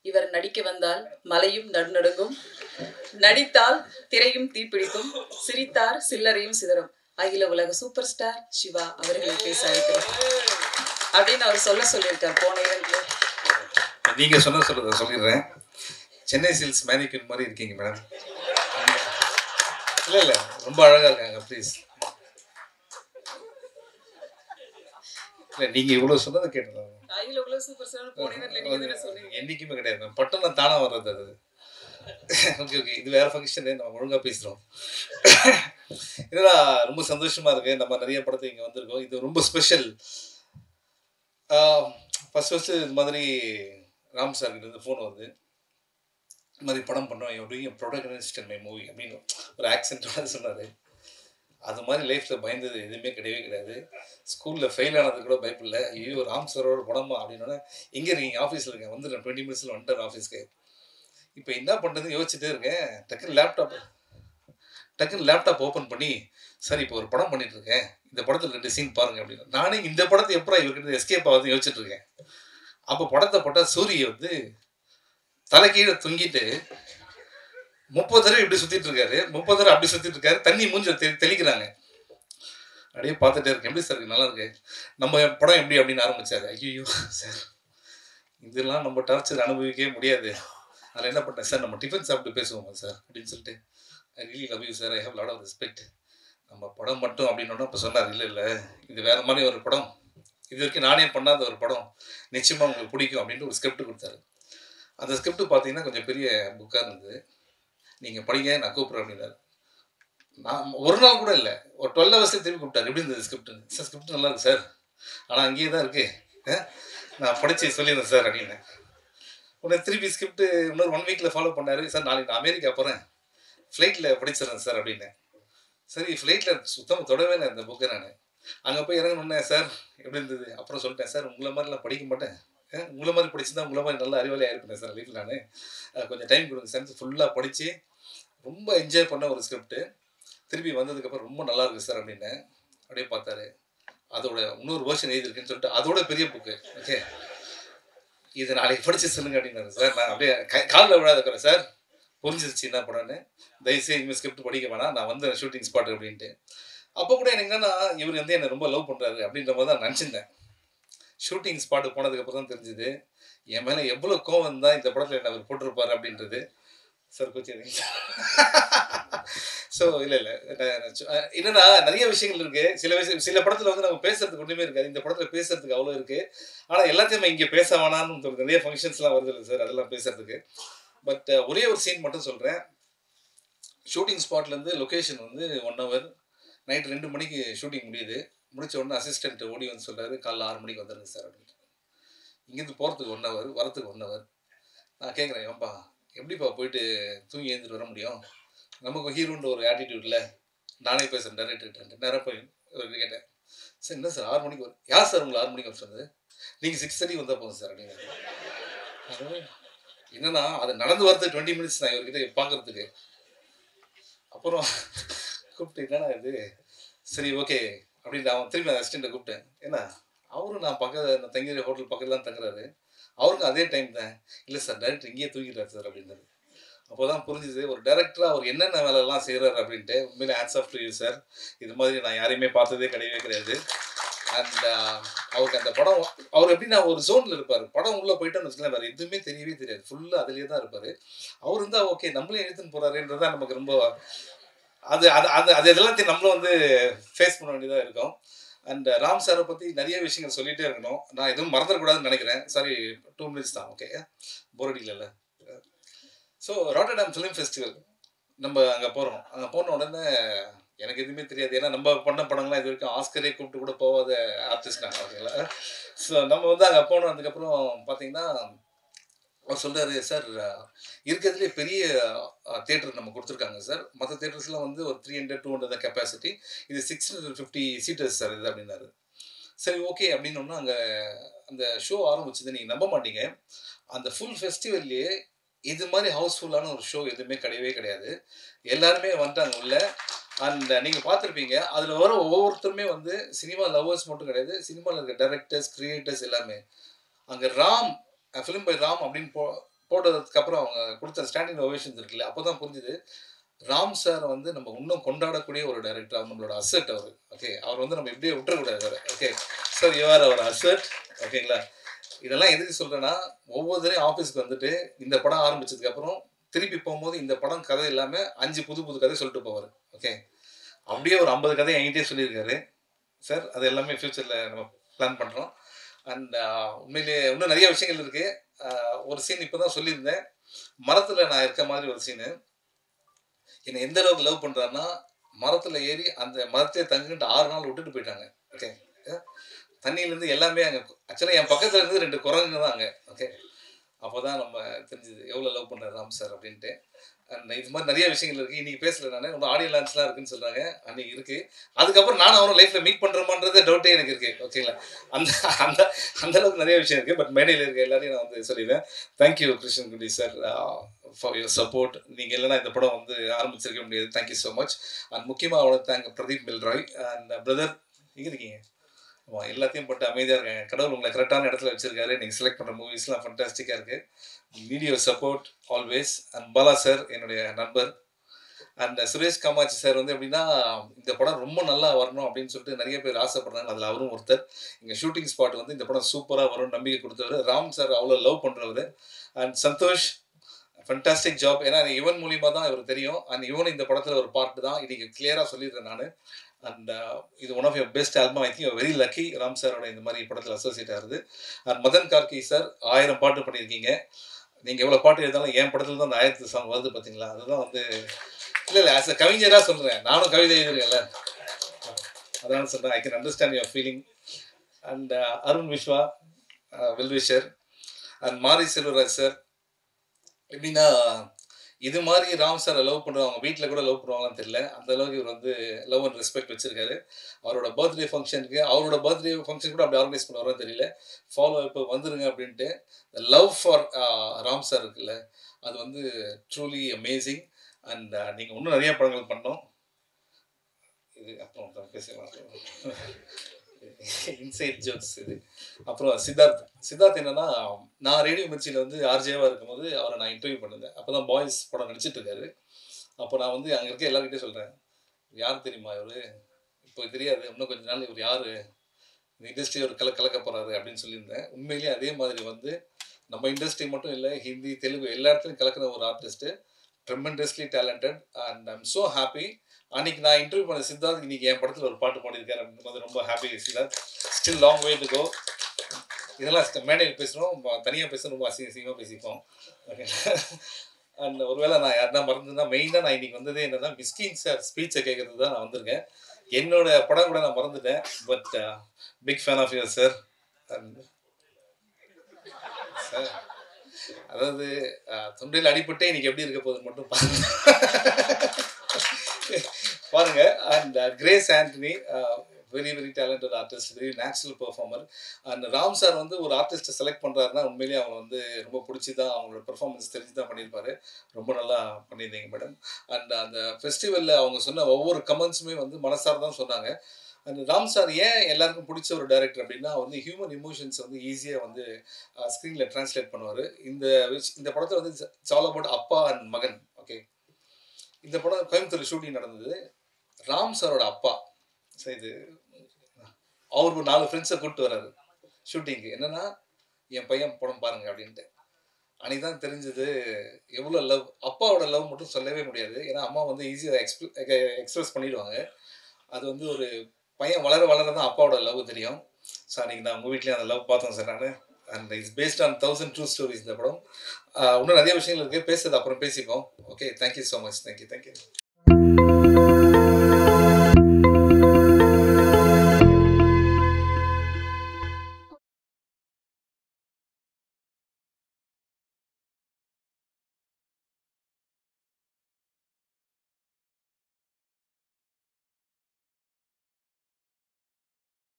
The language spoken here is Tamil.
இவர் நடிக்க வந்தால் மலையும் நடுநடுங்கும், நடித்தால் திரையும் தீப்பிடிக்கும், சிரித்தார் சில்லறையும் சிதறும். அகில உலக சூப்பர் ஸ்டார் சிவா அவர்களை பேச அழைக்கிறோம் அப்படின்னு அவர் சொல்லியிருக்கார் போன இடத்துல. நீங்க சொல்றத சொல்லிடுறேன். சென்னை சில்க்ஸ் மேனிக்யூர் மாதிரி இருக்கீங்க மேடம். இல்ல ரொம்ப அழகா இருக்காங்க. ப்ளீஸ் இல்ல நீங்க இவ்வளவு சொன்னதை கேட்டது என்னைக்குமே கிடையாது மேம். பட்டம் தானா வர்றது அது. ஓகே ஓகே, இது வேற ஃபங்க்ஷன், நம்ம ஒழுங்கா பேசுறோம். இதெல்லாம் ரொம்ப சந்தோஷமா இருக்கு. நம்ம நிறைய படத்தை இங்க வந்திருக்கோம். இது ரொம்ப ஸ்பெஷல். ஃபர்ஸ்ட் இது மாதிரி ராம் சார் கிட்ட இருந்து ஃபோன் வருது, இது மாதிரி படம் பண்ணோம், எப்படியும் ப்ரொடகனிஸ்ட் இன் மை மூவி அப்படின்னு ஒரு ஆக்சென்ட்டோட சொன்னார். அது மாதிரி லைஃப்பில் பயந்தது எதுவுமே கிடையவே கிடையாது. ஸ்கூலில் ஃபெயில் ஆனது கூட பயப்படல. ஐயோ ராம் சாரோட படமா அப்படின்னோடனே, எங்கே இருக்கீங்க? ஆஃபீஸில் இருக்கேன், வந்துடுறேன் 20 மினிட்ஸில் வந்துட்டார் ஆஃபீஸ்க்கு. இப்போ என்ன பண்ணுறதுன்னு யோசிச்சுட்டே இருக்கேன். டக்குன்னு லேப்டாப் ஓப்பன் பண்ணி, சார் இப்போ ஒரு படம் பண்ணிட்டு இருக்கேன், இந்த படத்தில் 2 சீன் பாருங்க அப்படின்னு. நானே இந்த படத்தை எப்போ இவர்கிட்ட எஸ்கேப் ஆகுதுன்னு யோசிச்சுட்டு இருக்கேன். அப்போ படத்தை போட்டால் சூரிய வந்து தலை கீழே தொங்கிட்டு 30 தடவை இப்படி சுற்றிட்டு இருக்காரு, 30 தடவை அப்படி சுற்றிட்டு இருக்காரு, தண்ணி மூஞ்சி தெளிக்கிறாங்க. அப்படியே பார்த்துட்டே இருக்கேன். எப்படி சார் இருக்கு, நல்லா இருக்கு, நம்ம படம் எப்படி அப்படின்னு ஆரம்பிச்சாரு. ஐயோ சார், இதெல்லாம் நம்ம டார்ச்சர் அனுபவிக்கவே முடியாது. அதில் என்ன பண்ணேன், சார் நம்ம டிஃபன் சாப்பிட்டு பேசுவோமா சார் அப்படின்னு சொல்லிட்டு, I really love you sir, I have lot of respect, நம்ம படம் மட்டும் அப்படின்னோன்னா இப்போ சொன்னார், இல்லை இது வேறு மாதிரி ஒரு படம், இது வரைக்கும் நானே பண்ணாத ஒரு படம், நிச்சயமாக உங்களுக்கு பிடிக்கும் அப்படின்ட்டு ஒரு ஸ்கிரிப்ட் கொடுத்தாரு. அந்த ஸ்கிரிப்ட் பார்த்தீங்கன்னா கொஞ்சம் பெரிய புக்காக இருந்தது. நீங்கள் படிங்க, நான் கூப்பிட்றேன் அப்படின்னாரு. நான் ஒரு நாள் கூட இல்லை, ஒரு 12 ஹவர்ஸ்லேயே திரும்பி கூப்பிட்டார். எப்படி இருந்தது ஸ்கிரிப்ட்? சார் ஸ்கிரிப்ட் நல்லா இருக்கு சார், ஆனால் அங்கேயே தான் இருக்குது, நான் படித்து சொல்லியிருந்தேன் சார் அப்படின்னு. உடனே திருப்பி ஸ்கிரிப்ட் இன்னொரு 1 வீக்கில் ஃபாலோ பண்ணார். சார் நாளைக்கு நான் அமெரிக்கா போகிறேன், ஃப்ளைட்டில் படிச்சிடறேன் சார் அப்படின்னு. சரி, ஃப்ளைட்டில் சுத்தமாக தொடவே இல்லை இந்த புக்கை. நான் அங்கே போய் இறங்கணுன்னே, சார் எப்படி இருந்தது? அப்புறம் சொல்லிட்டேன், சார் உங்களை மாதிரிலாம் படிக்க மாட்டேன், உங்களை மாதிரி படிச்சுதான் உங்களை மாதிரி நல்ல அறிவாளியாக இருப்பேன் சார் லைஃப்பில். நான் கொஞ்சம் டைம் கொடுங்க சார், ஃபுல்லாக படித்து ரொம்ப என்ஜாய் பண்ண ஒரு ஸ்கிரிப்ட்டு. திருப்பி வந்ததுக்கப்புறம் ரொம்ப நல்லா இருக்குது சார் அப்படின்னு. அப்படியே பார்த்தாரு, அதோட இன்னொரு வேர்ஷன் எழுதிருக்குன்னு சொல்லிட்டு அதோட பெரிய புக்கு, ஓகே இது நாளைக்கு படித்து சொல்லுங்க அப்படின்னாரு. சார் நான் அப்படியே காலில் விழாத இருக்கிறேன், சார் புரிஞ்சிருச்சு என்ன படம்னு, தயவுசெய்து இனிமேல் ஸ்கிரிப்ட் படிக்க வேணாம், நான் வந்து ஷூட்டிங் ஸ்பாட் அப்படின்ட்டு. அப்போ கூட எனக்கு என்னன்னா, இவர் வந்து என்னை ரொம்ப லவ் பண்ணுறாரு அப்படின்ற மாதிரி தான் நினச்சிருந்தேன். ஷூட்டிங் ஸ்பாட்டு போனதுக்கப்புறம் தான் தெரிஞ்சுது என் மேலே எவ்வளோ கோவம் தான் இந்த படத்தில் என்ன அவர் போட்டிருப்பார் அப்படின்றது. சார் கோச்சிங்க. ஸோ இல்லை என்னன்னா நிறைய விஷயங்கள் இருக்குது. சில படத்தில் வந்து நம்ம பேசுறதுக்கு ஒன்றுமே இருக்காது, இந்த படத்தில் பேசுறதுக்கு அவ்வளோ இருக்குது. ஆனால் எல்லாத்தையுமே இங்கே பேச வேணான்னு தோணுது. நிறைய ஃபங்க்ஷன்ஸ்லாம் வருது இல்லை சார், அதெல்லாம் பேசுறதுக்கு. பட் ஒரே ஒரு சீன் மட்டும் சொல்கிறேன். ஷூட்டிங் ஸ்பாட்லேருந்து லொக்கேஷன் வந்து 1 ஹவர், நைட் 2 மணிக்கு ஷூட்டிங் முடிச்ச உடனே அசிஸ்டன்ட் ஓடி வந்து சொல்கிறாரு, காலைல 6 மணிக்கு வந்துடுங்க சார் அப்படின்னு. இங்கேருந்து போகிறதுக்கு 1 ஹவர், வரத்துக்கு 1 ஹவர். நான் கேட்குறேன், ஏன்பா எப்படிப்பா போயிட்டு தூங்கி எழுந்துட்டு வர முடியும், நமக்கு ஹீரோன்ற ஒரு ஆட்டிடியூட்ல நானே பேசுகிறேன் டேரக்டர் நேராக போய் கேட்டேன். சார் என்ன சார் 6 மணிக்கு வரும்? யார் சார் உங்களை 6 மணிக்கு வர சொன்னது? நீங்கள் 6:30 வந்தால் போதும் சார் அப்படின்னு. என்னன்னா அது நடந்து வரது 20 மினிட்ஸ் தான் இவர்கிட்ட பார்க்கறதுக்கு. அப்புறம் கூப்பிட்டு என்னன்னா இது, சரி ஓகே அப்படின்னு அவன் திரும்பி அந்த அசிஸ்டண்ட்டை கூப்பிட்டேன். ஏன்னா அவரும் நான் தங்கிற ஹோட்டல் பக்கத்தில் தான் தங்குறாரு, அவருக்கும் அதே டைம் தான். இல்லை சார் டைரக்டர் இங்கேயே தூங்கிடுறாரு சார் அப்படின்றது. அப்போ தான் புரிஞ்சுது ஒரு டேரக்டராக அவர் என்னென்ன வேலைலாம் செய்கிறாரு அப்படின்ட்டு. உண்மையிலே hats off to you sir. இது மாதிரி நான் யாரையுமே பார்த்ததே கிடையாது. அண்ட் அவருக்கு அந்த படம், அவர் எப்படின்னா ஒரு ஜோனில் இருப்பார். படம் உள்ளே போயிட்டோன்னு வச்சுக்கலாம், வேறு எதுவுமே தெரியவே தெரியாது, ஃபுல்லாக அதிலே தான் இருப்பார். அவர் இருந்தால் ஓகே நம்மளே எடுத்துன்னு போகிறாருன்றது தான் நமக்கு ரொம்ப அது எல்லாத்தையும் நம்மளும் வந்து ஃபேஸ் பண்ண வேண்டியதாக இருக்கும். அண்ட் ராம் சாரை பற்றி நிறைய விஷயங்கள் சொல்லிகிட்டே இருக்கணும், நான் எதுவும் மறந்துடக்கூடாதுன்னு நினைக்கிறேன். சாரி 2 மினிட்ஸ் தான், ஓகே போர் அடிக்கல. ஸோ ராட்டர்டாம் ஃபிலிம் ஃபெஸ்டிவல் நம்ம அங்கே போகிறோம். அங்கே போன உடனே எனக்கு எதுவுமே தெரியாது, ஏன்னா நம்ம பண்ண படங்கள்லாம் இது வரைக்கும் ஆஸ்கரே கூப்பிட்டு கூட போகாத ஆர்டிஸ்ட் நாங்கள் அவங்கள. ஸோ நம்ம வந்து அங்கே போனோம். அதுக்கப்புறம் பார்த்தீங்கன்னா அவர் சொல்கிறாரு, சார் இருக்கிறதுலே பெரிய தேட்டர் நம்ம கொடுத்துருக்காங்க சார், மற்ற தேட்டர்ஸ்லாம் வந்து ஒரு 300-200 தான் கெப்பாசிட்டி, இது 650 சீட்டர்ஸ் சார் இது அப்படின்னாரு. சரி ஓகே அப்படின்னோம்னா அங்கே அந்த ஷோ ஆரம்பிச்சது நீங்கள் நம்ப மாட்டீங்க, அந்த ஃபுல் ஃபெஸ்டிவல்லையே இது மாதிரி ஹவுஸ்ஃபுல்லான ஒரு ஷோ எதுவுமே கிடையாது. எல்லாருமே வந்துட்டாங்க உள்ள. அண்ட் நீங்கள் பார்த்துருப்பீங்க, அதில் வர ஒவ்வொருத்தருமே வந்து சினிமா லவ்வர்ஸ் மட்டும் கிடையாது, சினிமாவில் இருக்க டைரக்டர்ஸ், கிரியேட்டர்ஸ் எல்லாமே. அங்கே ராம் ஃபிலிம் பை ராம் அப்படின்னு போட்டதுக்கப்புறம் அவங்க கொடுத்த ஸ்டாண்டிங் ஓவேஷன்ஸ் இருக்குல்ல, அப்போ தான் புரிஞ்சுது ராம் சார் வந்து நம்ம இன்னும் கொண்டாடக்கூடிய ஒரு டைரக்டர். அவர் நம்மளோட அசெட் அவர். ஓகே, அவர் வந்து நம்ம இப்படியே விட்டுறக்கூடாது அவர். ஓகே சார், யூஆர் அவர் அசெட். ஓகேங்களா? இதெல்லாம் எதுக்கு சொல்கிறேன்னா, ஒவ்வொரு தடையும் ஆஃபீஸ்க்கு வந்துட்டு இந்த படம் ஆரம்பிச்சதுக்கப்புறம் திருப்பி போகும்போது இந்த படம் கதை இல்லாமல் 5 புது புது கதை சொல்லிட்டு போவார். ஓகே, அப்படியே ஒரு 50 கதை என்கிட்டயே சொல்லியிருக்காரு சார். அது எல்லாமே ஃப்யூச்சரில் நம்ம பிளான் பண்ணுறோம். அண்ட் உண்மையிலேயே இன்னும் நிறைய விஷயங்கள் இருக்குது. ஒரு சீன் இப்போ தான் சொல்லியிருந்தேன், மரத்தில் நான் இருக்க மாதிரி ஒரு சீனு. என்னை எந்த அளவுக்கு லவ் பண்ணுறாருன்னா, மரத்தில் ஏறி அந்த மரத்திலே தங்குன்ட்டு 6 நாள் விட்டுட்டு போயிட்டாங்க. ஓகே, தண்ணியிலேருந்து எல்லாமே அங்கே ஆக்சுவலாக என் பக்கத்தில் இருந்து 2 குரங்குங்க தான் அங்கே. ஓகே, அப்போ தான் நம்ம தெரிஞ்சுது எவ்வளோ லவ் பண்ணுறாரு ராம் சார் அப்படின்ட்டு. அண்ட் இது மாதிரி நிறைய விஷயங்கள் இருக்குது. இன்றைக்கி பேசல நான், இன்னும் ஆடியோ லான்ச்லாம் இருக்குதுன்னு சொல்கிறாங்க. அன்றைக்கி இருக்குது. அதுக்கப்புறம் நானும் அவரும் லைஃப்பில் மீட் பண்ணுறோமான்றது டவுட்டே எனக்கு இருக்குது. ஓகேங்களா? அந்த அந்த அந்தளவுக்கு நிறைய விஷயம் இருக்குது. பட் மேடையில் இருக்க எல்லாரையும் நான் வந்து சொல்லிடுவேன். Thank you Krishnankudi sir for your support. நீங்கள் இல்லைனா இந்த படம் வந்து ஆரம்பிச்சிருக்க முடியாது. Thank you so much. அண்ட் முக்கியமாக அவ்வளோ thank Pradeep Milroy and brother. எங்கே இருக்கீங்க? ஆமாம், எல்லாத்தையும் போட்டு அமைதியாக இருக்கேன். கடவுள் உங்களை கரெக்டான இடத்துல வச்சுருக்காரு. நீங்கள் செலக்ட் பண்ணுற மூவிஸ்லாம் ஃபண்டாஸ்டிக்காக இருக்குது. Video support always. And Bala sir என்னுடைய நண்பர். அண்ட் சுரேஷ் காமாட்சி சார் வந்து எப்படின்னா, இந்த படம் ரொம்ப நல்லா வரணும் அப்படின்னு சொல்லிட்டு நிறைய பேர் ஆசைப்படுறாங்க. அதில் அவரும் ஒருத்தர். இங்கே ஷூட்டிங் ஸ்பாட் வந்து இந்த படம் சூப்பராக வரும்னு நம்பிக்கை கொடுத்தவர். ராம் சார் அவ்வளோ லவ் பண்ணுறவர். And Santosh fantastic job. ஏன்னா இவன் மூலியமாக தான் இவர் தெரியும். அண்ட் இவனும் இந்த படத்தில் ஒரு பார்ட் தான். இன்றைக்கி கிளியராக சொல்லிடுறேன் நான். அண்ட் இது one of your best album. I think you very lucky Ram சாரோட இந்த மாதிரி படத்தில் அசோசியேட் ஆகுது. அண்ட் மதன் கார்கி சார் 1000 பாட்டு பண்ணியிருக்கீங்க. நீங்கள் எவ்வளோ பாட்டு எழுதாலும் என் படத்தில் தான் அந்த 1000th சாங் வருது பார்த்தீங்களா? அதுதான் வந்து இல்லை ஆஸ் அ கவிஞராக சொல்கிறேன். நானும் கவிதை எழுதுறேன்ல, அதனால சொல்கிறேன். I can understand your feeling. And Arun Viswa well wisher. And Mari Selvaraj sir. எப்படின்னா, இது மாதிரி ராம் சாரை லவ் பண்ணுறவங்க வீட்டில் கூட லவ் பண்ணுவாங்களான்னு தெரியல. அந்த அளவுக்கு இவர் வந்து லவ் அண்ட் ரெஸ்பெக்ட் வச்சிருக்காரு. அவரோட பர்த்டே ஃபங்க்ஷனுக்கு கூட அப்படி ஆர்கனைஸ் பண்ணுவாரோன்னு தெரியல. ஃபாலோ இப்போ வந்துருங்க அப்படின்ட்டு. லவ் ஃபார் ராம் சார் இருக்குல்ல, அது வந்து ட்ரூலி அமேசிங். அண்ட் நீங்கள் இன்னும் நிறைய படங்கள் பண்ணோம். இது அப்புறம் பேசலாம். இன்சைட் ஜோக்ஸ் இது. அப்புறம் சித்தார்த் என்னன்னா, நான் ரேடியோ மிர்ச்சியில் வந்து ஆர்ஜேவாக இருக்கும்போது அவரை நான் இன்டர்வியூ பண்ணியிருந்தேன். அப்போ தான் பாய்ஸ் படம் நடிச்சிட்டு இருக்காரு. அப்போ நான் வந்து அங்கே இருக்க எல்லாருக்கிட்டே சொல்கிறேன், யார் தெரியுமா இவர்? இப்போ தெரியாது, இன்னும் கொஞ்ச நாள் இவர் யார், இந்த இண்டஸ்ட்ரி ஒரு கலக்க போகிறாரு அப்படின்னு சொல்லியிருந்தேன். உண்மையிலேயே அதே மாதிரி வந்து நம்ம இண்டஸ்ட்ரி மட்டும் இல்லை, ஹிந்தி தெலுங்கு எல்லா இடத்துலையும் கலக்கிற ஒரு artist. Tremendously talented. And I'm so happy. அன்றைக்கி நான் இன்டர்வியூ பண்ண சித்தார்த் இன்றைக்கி என் படத்தில் ஒரு பாட்டு பாடியிருக்காரு அப்படின்றது ரொம்ப happy. Siddharth still long way to go. இதெல்லாம் மேடையில் பேசுகிறோம், தனியாக பேசுகிறோம், ரொம்ப அசிங்கமாக பேசிப்போம். ஓகே. அண்ட் ஒருவேளை நான் யாருன்னா மறந்துருந்தா, மெயினாக நான் இன்றைக்கி வந்ததே என்னன்னா மிஸ்கின் சார் ஸ்பீச்சை கேட்கறது தான் நான் வந்திருக்கேன். என்னோட படம் கூட நான் மறந்துட்டேன். But big fan of your sir. And sir அதாவது தொண்டையில் அடிபட்டே இன்னைக்கு எப்படி இருக்க போகுது மட்டும் பாருங்க. And Grace Antony very very talented artist, very natural performer. And Ram sir வந்து ஒரு ஆர்டிஸ்ட்டை செலக்ட் பண்ணுறாருன்னா உண்மையிலேயே அவங்க வந்து ரொம்ப பிடிச்சி தான், அவங்களோட பெர்ஃபார்மன்ஸ் தெரிஞ்சு தான் பண்ணியிருப்பாரு. ரொம்ப நல்லா பண்ணியிருந்தீங்க மேடம். அண்ட் அந்த ஃபெஸ்டிவலில் அவங்க சொன்ன ஒவ்வொரு கமெண்ட்ஸுமே வந்து மனசார தான் சொன்னாங்க. அண்ட் ராம் சார் ஏன் எல்லாருக்கும் பிடிச்ச ஒரு டைரக்டர் அப்படின்னா, வந்து ஹியூமன் இமோஷன்ஸ் வந்து ஈஸியாக வந்து ஸ்க்ரீனில் ட்ரான்ஸ்லேட் பண்ணுவார். இந்த படத்தில் வந்து இட்ஸ் ஆல் அபவுட் அப்பா அண்ட் மகன். ஓகே, இந்த படம் கோயம்புத்தூர் ஷூட்டிங் நடந்தது. ராம் சாரோட அப்பா சரி, இது அவருக்கு 4 ஃப்ரெண்ட்ஸை கூப்பிட்டு வர்றாரு ஷூட்டிங்க்கு. என்னென்னா, என் பையன் படம் பாருங்க அப்படின்ட்டு. அன்றைக்கி தான் தெரிஞ்சது எவ்வளோ லவ். அப்பாவோட லவ் மட்டும் சொல்லவே முடியாது, ஏன்னா அம்மா வந்து ஈஸியாக எக்ஸ்பிரஸ் பண்ணிடுவாங்க. அது வந்து ஒரு பையன் வளர தான் அப்பாவோட லவ் தெரியும். ஸோ அன்றைக்கி நான் உங்கள் வீட்லேயும் அந்த லவ் பார்த்தோம் சார் நான். And it's based on 1000 true stories இந்த படம். இன்னும் நிறைய விஷயங்கள் இருக்குது, பேசுறது அப்புறம் பேசிப்போம். Okay, thank you so much. Thank you.